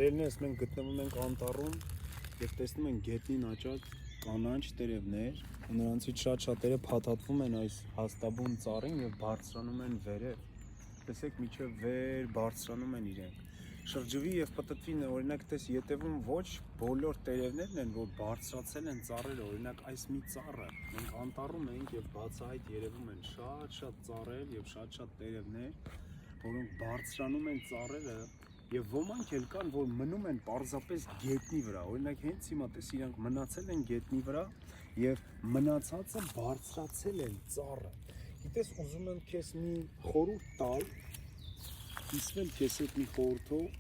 Սերնես մենք գտնվում ենք անտառում եւ տեսնում ենք գետնին աճած կանաչ տերևներ ու նրանցից շատ-շատերը փաթաթվում են այս հաստաբուն ծառին եւ բարձրանում են վերև։ Տեսեք միջև վեր բարձրանում են իրենք։ Շրջվի եւ պտտվի օրինակ տես ետևում ոչ բոլոր տերևներն են որ բարձրացել են ծառերը, օրինակ այս մի ծառը մենք անտառում ենք եւ բացահայտ երևում են շատ ծառեր եւ շատ տերևներ, որոնք բարձրանում են ծառերը եւ ոմանք էլ կան որ մնում են պարզապես գետնի վրա, օրինակ հենց հիմա տես իրանք մնացել են գետնի վրա եւ մնացածը բարձրացել են ծառը։ Գիտես ուզում եմ քեզ մի խորհուրդ տալ, իսվել քեզ այդ մի խորհուրդով,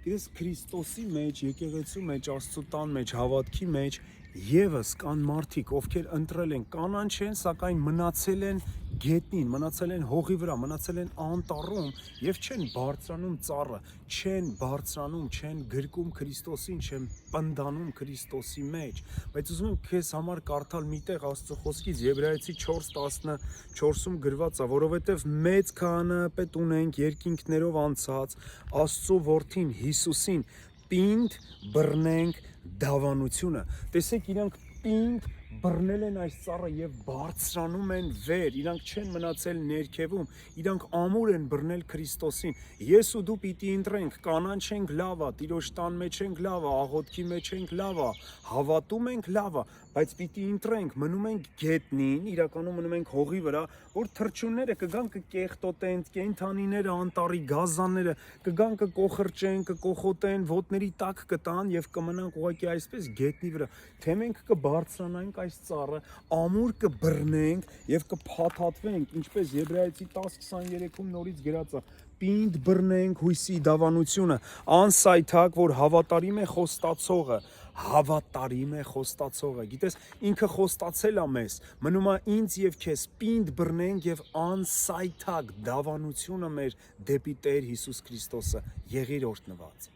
գիտես Քրիստոսի մեջ, եկեղեցու մեջ, Աստծո տան մեջ, հավատքի մեջ եւս կան մարդիկ, ովքեր ընտրել են կանանչ են, սակայն մնացել են գետնին, մնացել են հողի վրա, մնացել են անտառում եւ չեն բարձրանում ծառը, չեն բարձրանում, չեն գրկում Քրիստոսին, չեն պնդանում Քրիստոսի մեջ։ Բայց ուզում եմ քեզ համար կարդալ միտեղ Աստծո խոսքից Եբրայեցի 4:14-ում գրված է, որովհետեւ մեծ քահանայապետ ունենք երկինքներով անցած Աստծո որդին Հիսուսին, պինդ բռնենք դավանությունը։ Տեսեք իրանք պինդ բռնել են այս ծառը եւ բարձրանում են վեր, իրանք չեն մնացել ներքևում, իրանք ամուր են բռնել Քրիստոսին։ Ես ու դու պիտի ընտրենք, կանանչ ենք լավա, Տիրոջ տան մեջ ենք լավա, աղոթքի մեջ ենք լավա, հավատում ենք լավա, բայց պիտի ընտրենք, մնում ենք գետնին, իրականում մնում ենք հողի վրա, որ թռչունները կգան կկեղտոտեն, կենդանիները, անտառի գազանները կգան կկոխրճեն, կկոխոտեն, ոտների տակ կտան եւ կմնանք ուղղակի այսպես գետնի վրա, թե մենք կբարձրանանք այս ծառը, ամուր կբռնենք եւ կփաթաթվենք, ինչպես Եբրայեցի 10:23-ում նորից գրած է, պինդ բռնենք հույսի դավանությունը, անսայթակ, որ հավատարիմ է խոստացողը, գիտես, ինքը խոստացել է մեզ, մնում է ինձ եւ քեզ պինդ բռնենք եւ անսայթակ դավանությունը մեր դեպի Տեր Հիսուս Քրիստոսը եղիր օրհնված։